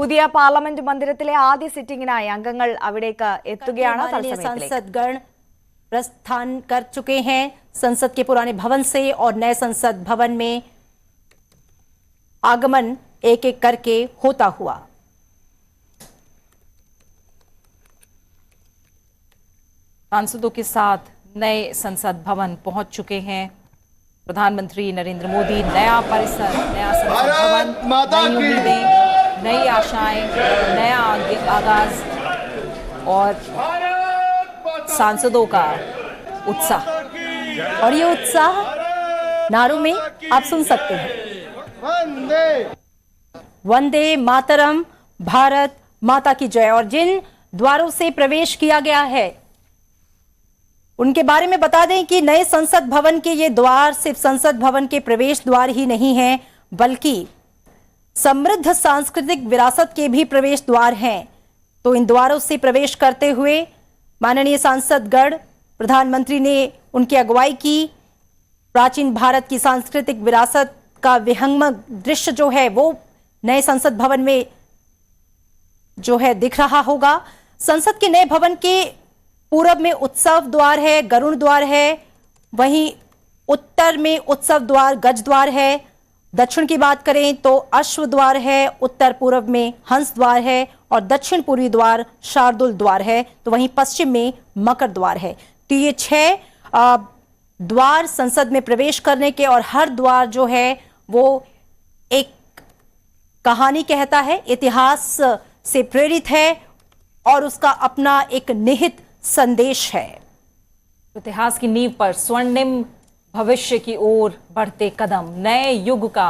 പുതിയ പാർലമെന്റ് മന്ദിരത്തിലെ ആദ്യ സിറ്റിംഗിനായി അംഗങ്ങൾ അവിടേക്ക് എത്തുകയാണ്. संसदगण प्रस्थान कर चुके हैं संसद के पुराने भवन से और नए संसद भवन में आगमन एक एक करके होता हुआ। सांसदों के साथ नए संसद भवन पहुंच चुके हैं प्रधानमंत्री नरेंद्र मोदी। नया परिसर, नया संसद भवन, नई उम्मीदें, नई आशाएं, नया आगाज और सांसदों का उत्साह। और ये उत्साह नारों में आप सुन सकते हैं। वंदे मातरम, भारत माता की जय। और जिन द्वारों से प्रवेश किया गया है उनके बारे में बता दें कि नए संसद भवन के ये द्वार सिर्फ संसद भवन के प्रवेश द्वार ही नहीं हैं, बल्कि समृद्ध सांस्कृतिक विरासत के भी प्रवेश द्वार हैं। तो इन द्वारों से प्रवेश करते हुए माननीय सांसदगण, प्रधानमंत्री ने उनकी अगुवाई की। प्राचीन भारत की सांस्कृतिक विरासत का विहंगम दृश्य जो है वो नए संसद भवन में जो है दिख रहा होगा। संसद के नए भवन के पूरब में उत्सव द्वार है, गरुड़ द्वार है, वहीं उत्तर में उत्सव द्वार गज द्वार है। दक्षिण की बात करें तो अश्व द्वार है, उत्तर पूर्व में हंस द्वार है और दक्षिण पूर्वी द्वार शार्दुल द्वार है। तो वहीं पश्चिम में मकर द्वार है। तो ये 6 द्वार संसद में प्रवेश करने के, और हर द्वार जो है वो एक कहानी कहता है, इतिहास से प्रेरित है और उसका अपना एक निहित संदेश है। इतिहास की नींव पर स्वर्णिम भविष्य की ओर बढ़ते कदम, नए युग का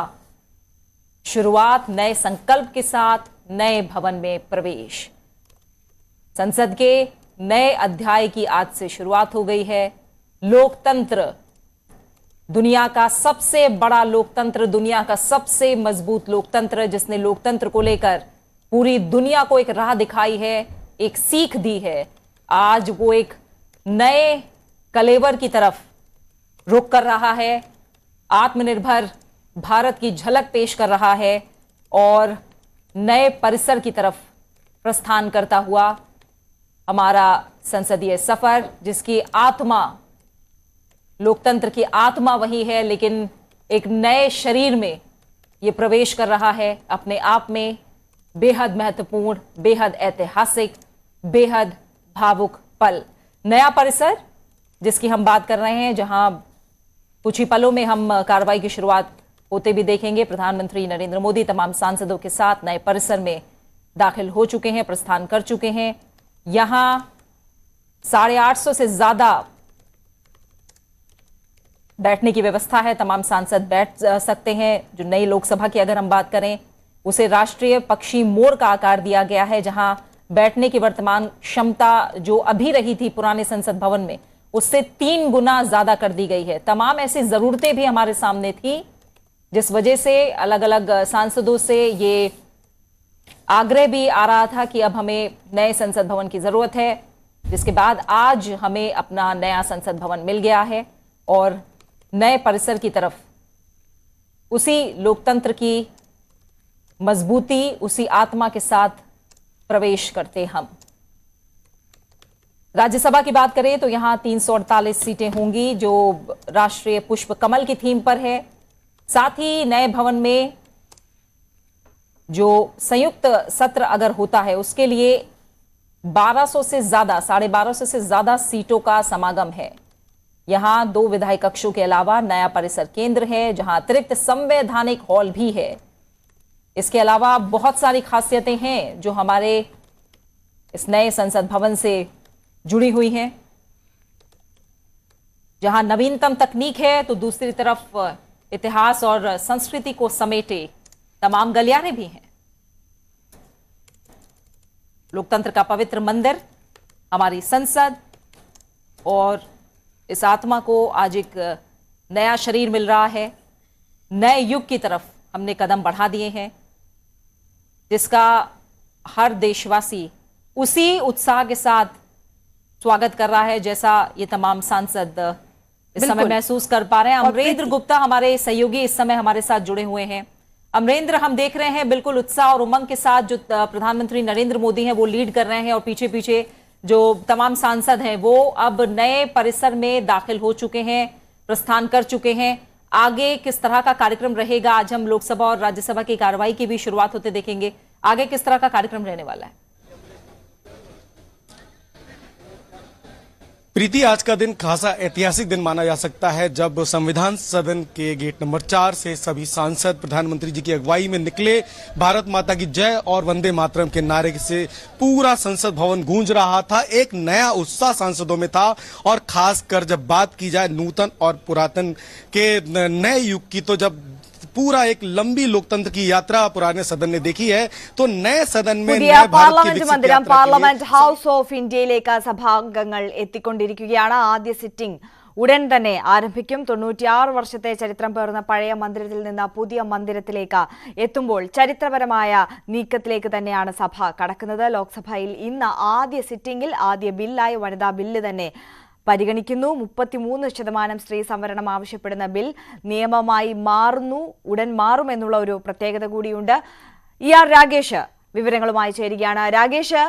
शुरुआत, नए संकल्प के साथ नए भवन में प्रवेश। संसद के नए अध्याय की आज से शुरुआत हो गई है। लोकतंत्र, दुनिया का सबसे बड़ा लोकतंत्र, दुनिया का सबसे मजबूत लोकतंत्र, जिसने लोकतंत्र को लेकर पूरी दुनिया को एक राह दिखाई है, एक सीख दी है, आज वो एक नए कलेवर की तरफ रुख कर रहा है। आत्मनिर्भर भारत की झलक पेश कर रहा है और नए परिसर की तरफ प्रस्थान करता हुआ हमारा संसदीय सफर, जिसकी आत्मा, लोकतंत्र की आत्मा वही है, लेकिन एक नए शरीर में ये प्रवेश कर रहा है। अपने आप में बेहद महत्वपूर्ण, बेहद ऐतिहासिक, बेहद भावुक पल। नया परिसर जिसकी हम बात कर रहे हैं, जहां कुछ ही पलों में हम कार्रवाई की शुरुआत होते भी देखेंगे। प्रधानमंत्री नरेंद्र मोदी तमाम सांसदों के साथ नए परिसर में दाखिल हो चुके हैं, प्रस्थान कर चुके हैं। यहां 850 से ज्यादा बैठने की व्यवस्था है। तमाम सांसद बैठ सकते हैं। जो नई लोकसभा की अगर हम बात करें, उसे राष्ट्रीय पक्षी मोर का आकार दिया गया है, जहां बैठने की वर्तमान क्षमता जो अभी रही थी पुराने संसद भवन में, उससे 3 गुना ज्यादा कर दी गई है। तमाम ऐसी जरूरतें भी हमारे सामने थी, जिस वजह से अलग अलग सांसदों से ये आग्रह भी आ रहा था कि अब हमें नए संसद भवन की जरूरत है, जिसके बाद आज हमें अपना नया संसद भवन मिल गया है और नए परिसर की तरफ उसी लोकतंत्र की मजबूती, उसी आत्मा के साथ प्रवेश करते हम। राज्यसभा की बात करें तो यहां 348 सीटें होंगी, जो राष्ट्रीय पुष्प कमल की थीम पर है। साथ ही नए भवन में जो संयुक्त सत्र अगर होता है, उसके लिए 1200 से ज्यादा, 1250 से ज्यादा सीटों का समागम है। यहां 2 विधायी कक्षों के अलावा नया परिसर केंद्र है, जहां अतिरिक्त संवैधानिक हॉल भी है। इसके अलावा बहुत सारी खासियतें हैं जो हमारे इस नए संसद भवन से जुड़ी हुई हैं। जहां नवीनतम तकनीक है, तो दूसरी तरफ इतिहास और संस्कृति को समेटे तमाम गलियारे भी हैं। लोकतंत्र का पवित्र मंदिर, हमारी संसद, और इस आत्मा को आज एक नया शरीर मिल रहा है। नए युग की तरफ हमने कदम बढ़ा दिए हैं, जिसका हर देशवासी उसी उत्साह के साथ स्वागत कर रहा है, जैसा ये तमाम सांसद इस समय महसूस कर पा रहे हैं। अमरेंद्र गुप्ता हमारे सहयोगी इस समय हमारे साथ जुड़े हुए हैं। अमरेंद्र, हम देख रहे हैं बिल्कुल उत्साह और उमंग के साथ जो प्रधानमंत्री नरेंद्र मोदी हैं वो लीड कर रहे हैं और पीछे पीछे जो तमाम सांसद हैं वो अब नए परिसर में दाखिल हो चुके हैं, प्रस्थान कर चुके हैं। आगे किस तरह का कार्यक्रम रहेगा? आज हम लोकसभा और राज्यसभा की कार्रवाई की भी शुरुआत होते देखेंगे। आगे किस तरह का कार्यक्रम रहने वाला है? प्रीति, आज का दिन खासा ऐतिहासिक दिन माना जा सकता है जब संविधान सदन के गेट नंबर 4 से सभी सांसद प्रधानमंत्री जी की अगुवाई में निकले। भारत माता की जय और वंदे मातरम के नारे से पूरा संसद भवन गूंज रहा था। एक नया उत्साह सांसदों में था और खासकर जब बात की जाए नूतन और पुरातन के नए युग की, तो जब पूरा एक लंबी लोकतंत्र की यात्रा पुराने सदन ने देखी है तो नए सदन में പുതിയ പാർലമെന്റ് മന്ദിരം പാർലമെന്റ് ഹൗസ് ഓഫ് ഇന്ത്യയിലേക്ക് സഭാംഗങ്ങൾ എത്തിക്കൊണ്ടിരിക്കുകയാണ്. ആദ്യ സിറ്റിംഗ് ഉടൻ തന്നെ ആരംഭിക്കും. 96 വർഷത്തെ ചരിത്രം പേർന്ന പഴയ മന്ദിരത്തിൽ നിന്ന് പുതിയ മന്ദിരത്തിലേക്ക് എത്തുമ്പോൾ ചരിത്രപരമായ നീക്കത്തിലേക്ക് തന്നെയാണ് സഭ കടക്കുന്നത്. ലോക്സഭയിൽ ഇന്ന് ആദ്യ സിറ്റിംഗിൽ ആദ്യ ബില്ലായ വനിതാ ബില്ല് തന്നെ പരിഗണിക്കുന്നു. 33% സ്ത്രീ സംവരണം ആവശ്യപ്പെടുന്ന ബിൽ നിയമമായി മാറുന്നു, ഉടൻ മാറുമെന്നുള്ള ഒരു പ്രത്യേകത കൂടിയുണ്ട്. ആർ രാഗേഷ് വിവരങ്ങളുമായി ചേരുകയാണ്. രാഗേഷ്,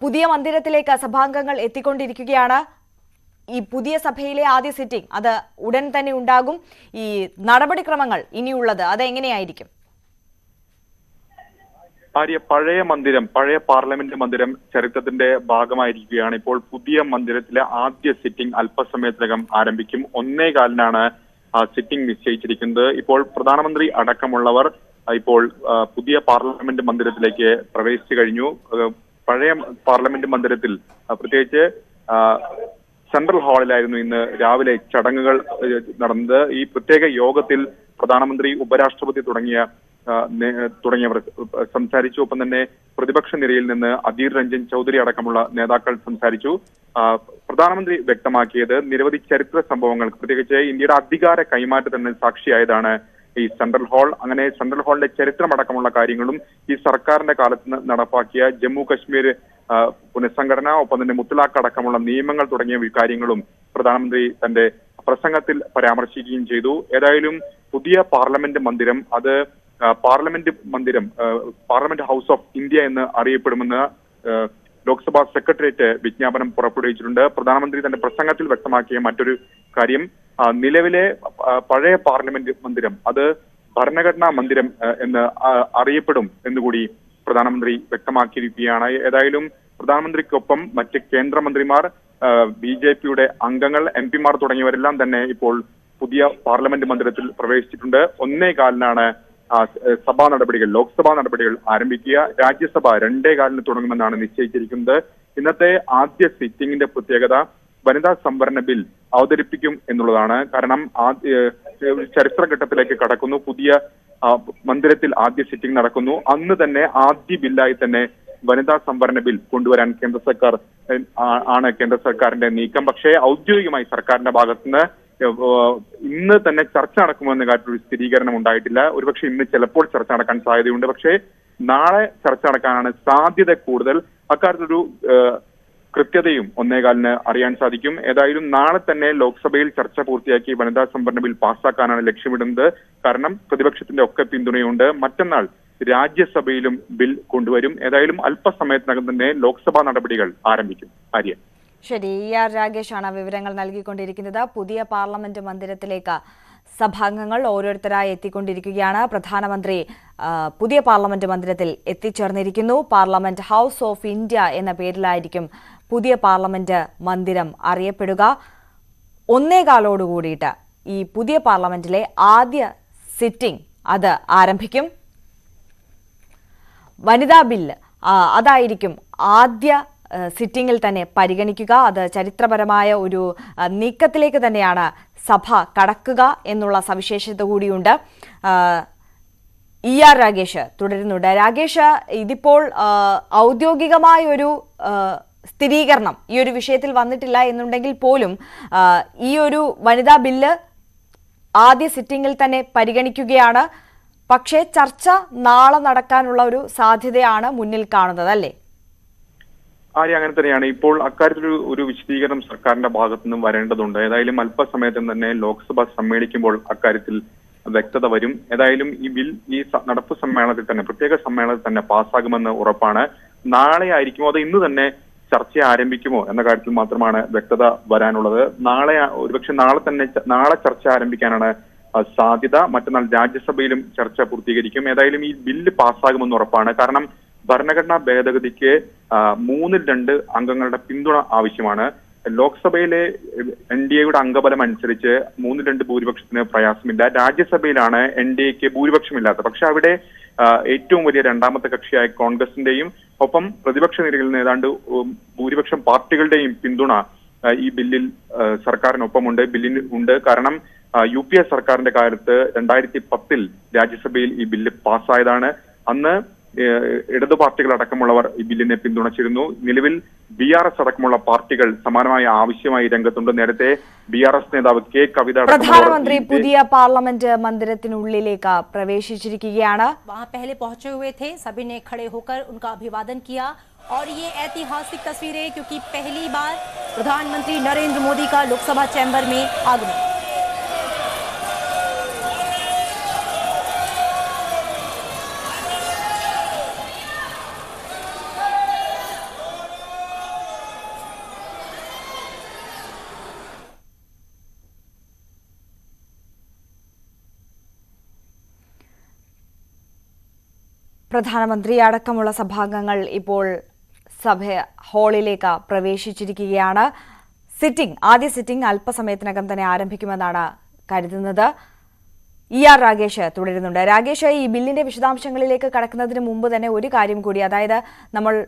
പുതിയ മന്ദിരത്തിലേക്ക് സഭാംഗങ്ങൾ എത്തിക്കൊണ്ടിരിക്കുകയാണ്. ഈ പുതിയ സഭയിലെ ആദ്യ സിറ്റിംഗ് അത് ഉടൻ തന്നെ ഉണ്ടാകും. ഈ നടപടിക്രമങ്ങൾ ഇനിയുള്ളത് അത് എങ്ങനെയായിരിക്കും? പഴയ മന്ദിരം, പഴയ പാർലമെന്റ് മന്ദിരം ചരിത്രത്തിന്റെ ഭാഗമായിരിക്കുകയാണ്. ഇപ്പോൾ പുതിയ മന്ദിരത്തിലെ ആദ്യ സിറ്റിംഗ് അല്പസമയത്തിനകം ആരംഭിക്കും. 1:15-നാണ് സിറ്റിംഗ് നിശ്ചയിച്ചിരിക്കുന്നത്. ഇപ്പോൾ പ്രധാനമന്ത്രി അടക്കമുള്ളവർ ഇപ്പോൾ പുതിയ പാർലമെന്റ് മന്ദിരത്തിലേക്ക് പ്രവേശിച്ചു കഴിഞ്ഞു. പഴയ പാർലമെന്റ് മന്ദിരത്തിൽ പ്രത്യേകിച്ച് സെൻട്രൽ ഹാളിലായിരുന്നു ഇന്ന് രാവിലെ ചടങ്ങുകൾ നടന്നത്. ഈ പ്രത്യേക യോഗത്തിൽ പ്രധാനമന്ത്രി, ഉപരാഷ്ട്രപതി തുടങ്ങിയവർ സംസാരിച്ചു. ഒപ്പം തന്നെ പ്രതിപക്ഷ നിരയിൽ നിന്ന് അധീർ രഞ്ജൻ ചൗധരി അടക്കമുള്ള നേതാക്കൾ സംസാരിച്ചു. പ്രധാനമന്ത്രി വ്യക്തമാക്കിയത് നിരവധി ചരിത്ര സംഭവങ്ങൾ, പ്രത്യേകിച്ച് ഇന്ത്യയുടെ അധികാര കൈമാറ്റത്തിന് സാക്ഷിയായതാണ് ഈ സെൻട്രൽ ഹാൾ. അങ്ങനെ സെൻട്രൽ ഹാളിന്റെ ചരിത്രമടക്കമുള്ള കാര്യങ്ങളും ഈ സർക്കാരിന്റെ കാലത്ത് നടപ്പാക്കിയ ജമ്മു കശ്മീർ പുനഃസംഘടന, ഒപ്പം തന്നെ മുത്തലാഖ് അടക്കമുള്ള നിയമങ്ങൾ തുടങ്ങിയ കാര്യങ്ങളും പ്രധാനമന്ത്രി തന്റെ പ്രസംഗത്തിൽ പരാമർശിക്കുകയും ചെയ്തു. ഏതായാലും പുതിയ പാർലമെന്റ് മന്ദിരം അത് പാർലമെന്റ് ഹൗസ് ഓഫ് ഇന്ത്യ എന്ന് അറിയപ്പെടുമെന്ന് ലോക്സഭാ സെക്രട്ടേറിയറ്റ് വിജ്ഞാപനം പുറപ്പെടുവിച്ചിട്ടുണ്ട്. പ്രധാനമന്ത്രി തന്റെ പ്രസംഗത്തിൽ വ്യക്തമാക്കിയ മറ്റൊരു കാര്യം, നിലവിലെ പഴയ പാർലമെന്റ് മന്ദിരം അത് ഭരണഘടനാ മന്ദിരം എന്ന് അറിയപ്പെടും എന്നുകൂടി പ്രധാനമന്ത്രി വ്യക്തമാക്കിയിരിക്കുകയാണ്. ഏതായാലും പ്രധാനമന്ത്രിക്കൊപ്പം മറ്റ് കേന്ദ്രമന്ത്രിമാർ, BJP-യുടെ അംഗങ്ങൾ, MP-മാർ തുടങ്ങിയവരെല്ലാം തന്നെ ഇപ്പോൾ പുതിയ പാർലമെന്റ് മന്ദിരത്തിൽ പ്രവേശിച്ചിട്ടുണ്ട്. 1:15-നാണ് സഭാ നടപടികൾ, ലോക്സഭാ നടപടികൾ ആരംഭിക്കുക. രാജ്യസഭ 2:15-ന് തുടങ്ങുമെന്നാണ് നിശ്ചയിച്ചിരിക്കുന്നത്. ഇന്നത്തെ ആദ്യ സിറ്റിംഗിന്റെ പ്രത്യേകത വനിതാ സംവരണ ബിൽ അവതരിപ്പിക്കും എന്നുള്ളതാണ്. കാരണം ചരിത്രഘട്ടത്തിലേക്ക് കടക്കുന്നു. പുതിയ മന്ദിരത്തിൽ ആദ്യ സിറ്റിംഗ് നടക്കുന്നു. അന്ന് തന്നെ ആദ്യ ബില്ലായി തന്നെ വനിതാ സംവരണ ബിൽ കൊണ്ടുവരാൻ കേന്ദ്ര സർക്കാരിന്റെ നീക്കം. പക്ഷേ ഔദ്യോഗികമായി സർക്കാരിന്റെ ഭാഗത്തുനിന്ന് ഇന്ന് തന്നെ ചർച്ച നടക്കുമെന്ന കാര്യത്തിൽ സ്ഥിരീകരണം ഉണ്ടായിട്ടില്ല. ഒരുപക്ഷെ ഇന്ന് ചിലപ്പോൾ ചർച്ച നടക്കാൻ സാധ്യതയുണ്ട്. പക്ഷേ നാളെ ചർച്ച നടക്കാനാണ് സാധ്യത കൂടുതൽ. അക്കാര്യത്തിലൊരു കൃത്യതയും 1:15-ന് അറിയാൻ സാധിക്കും. ഏതായാലും നാളെ തന്നെ ലോക്സഭയിൽ ചർച്ച പൂർത്തിയാക്കി വനിതാ സംവരണ ബിൽ പാസ്സാക്കാനാണ് ലക്ഷ്യമിടുന്നത്. കാരണം പ്രതിപക്ഷത്തിന്റെ ഒക്കെ പിന്തുണയുണ്ട്. മറ്റന്നാൾ രാജ്യസഭയിലും ബിൽ കൊണ്ടുവരും. ഏതായാലും അല്പസമയത്തിനകം തന്നെ ലോക്സഭാ നടപടികൾ ആരംഭിക്കും. ആര്യ. ശരി, ആർ രാഗേഷാണ് വിവരങ്ങൾ നൽകിക്കൊണ്ടിരിക്കുന്നത്. പുതിയ പാർലമെന്റ് മന്ദിരത്തിലേക്ക് സഭാംഗങ്ങൾ ഓരോരുത്തരായി എത്തിക്കൊണ്ടിരിക്കുകയാണ്. പ്രധാനമന്ത്രി പുതിയ പാർലമെന്റ് മന്ദിരത്തിൽ എത്തിച്ചേർന്നിരിക്കുന്നു. പാർലമെന്റ് ഹൗസ് ഓഫ് ഇന്ത്യ എന്ന പേരിലായിരിക്കും പുതിയ പാർലമെന്റ് മന്ദിരം അറിയപ്പെടുക. 1:15 ഈ പുതിയ പാർലമെന്റിലെ ആദ്യ സിറ്റിംഗ് അത് ആരംഭിക്കും. വനിതാ ബില്ല് അതായിരിക്കും ആദ്യ സിറ്റിംഗിൽ തന്നെ പരിഗണിക്കുക. അത് ചരിത്രപരമായ ഒരു നീക്കത്തിലേക്ക് തന്നെയാണ് സഭ കടക്കുക എന്നുള്ള സവിശേഷത കൂടിയുണ്ട്. ആർ രാഗേഷ് തുടരുന്നുണ്ട്. രാഗേഷ്, ഇതിപ്പോൾ ഔദ്യോഗികമായ ഒരു സ്ഥിരീകരണം ഈ ഒരു വിഷയത്തിൽ വന്നിട്ടില്ല എന്നുണ്ടെങ്കിൽ പോലും ഈ ഒരു വനിതാ ബില്ല് ആദ്യ സിറ്റിംഗിൽ തന്നെ പരിഗണിക്കുകയാണ്. പക്ഷേ ചർച്ച നാളെ നടക്കാനുള്ള ഒരു സാധ്യതയാണ് മുന്നിൽ കാണുന്നത്, അല്ലേ? അങ്ങനെ തന്നെയാണ്. ഇപ്പോൾ അക്കാര്യത്തിൽ ഒരു വിശദീകരണം സർക്കാരിന്റെ ഭാഗത്തു നിന്നും വരേണ്ടതുണ്ട്. ഏതായാലും അല്പസമയത്തും തന്നെ ലോക്സഭ സമ്മേളിക്കുമ്പോൾ അക്കാര്യത്തിൽ വ്യക്തത വരും. ഏതായാലും ഈ ബിൽ ഈ നടപ്പ് സമ്മേളനത്തിൽ തന്നെ, പ്രത്യേക സമ്മേളനത്തിൽ തന്നെ പാസ്സാകുമെന്ന് ഉറപ്പാണ്. നാളെ ആയിരിക്കുമോ അതോ ഇന്ന് തന്നെ ചർച്ച ആരംഭിക്കുമോ എന്ന കാര്യത്തിൽ മാത്രമാണ് വ്യക്തത വരാനുള്ളത്. ഒരുപക്ഷെ നാളെ ചർച്ച ആരംഭിക്കാനാണ് സാധ്യത. മറ്റന്നാൾ രാജ്യസഭയിലും ചർച്ച പൂർത്തീകരിക്കും. ഏതായാലും ഈ ബില്ല് പാസ്സാകുമെന്ന് ഉറപ്പാണ്. കാരണം ഭരണഘടനാ ഭേദഗതിക്ക് 2/3 അംഗങ്ങളുടെ പിന്തുണ ആവശ്യമാണ്. ലോക്സഭയിലെ NDAയുടെ അംഗബലം അനുസരിച്ച് 2/3 ഭൂരിപക്ഷത്തിന് പ്രയാസമില്ല. രാജ്യസഭയിലാണ് NDAക്ക് ഭൂരിപക്ഷമില്ലാത്തത്. പക്ഷെ അവിടെ ഏറ്റവും വലിയ രണ്ടാമത്തെ കക്ഷിയായ കോൺഗ്രസിന്റെയും ഒപ്പം പ്രതിപക്ഷ നിരയിൽ നിന്ന് ഏതാണ്ട് ഭൂരിപക്ഷം പാർട്ടികളുടെയും പിന്തുണ ഈ ബില്ലിൽ സർക്കാരിനൊപ്പമുണ്ട്, ബില്ലിന് ഉണ്ട്. കാരണം UPA സർക്കാരിന്റെ കാലത്ത് 2010 രാജ്യസഭയിൽ ഈ ബില്ല് പാസ്സായതാണ്. അന്ന് ഇടതു പാർട്ടികൾ അടക്കമുള്ളവർ ഈ ബില്ലിനെ പിന്തുണച്ചിരുന്നു. നിലവിൽ BRS അടക്കമുള്ള പാർട്ടികൾ സമാനമായ ആവശ്യമായി രംഗത്തുണ്ട്. നേരത്തെ BRS നേതാവ് K. കവിത പ്രധാനമന്ത്രി പുതിയ പാർലമെന്റ് മന്ദിരത്തിനുള്ളിലേക്ക് പ്രവേശിച്ചിരിക്കുകയാണ്. वहां पहले पहुंचे हुए थे, सभी ने खड़े होकर उनका अभिवादन किया और ये ऐतिहासिक तस्वीरें क्योंकि पहली बार प्रधानमंत्री नरेंद्र मोदी का लोकसभा चैम्बर में आगमन। പ്രധാനമന്ത്രി അടക്കമുള്ള സഭാംഗങ്ങൾ ഇപ്പോൾ ഹാളിലേക്ക് പ്രവേശിച്ചിരിക്കുകയാണ്. ആദ്യ സിറ്റിംഗ് അല്പസമയത്തിനകം തന്നെ ആരംഭിക്കുമെന്നാണ് കരുതുന്നത്. ER രാഗേഷ് തുടരുന്നുണ്ട്. രാഗേഷ്, ഈ ബില്ലിന്റെ വിശദാംശങ്ങളിലേക്ക് കടക്കുന്നതിന് മുമ്പ് തന്നെ ഒരു കാര്യം കൂടി, അതായത് നമ്മൾ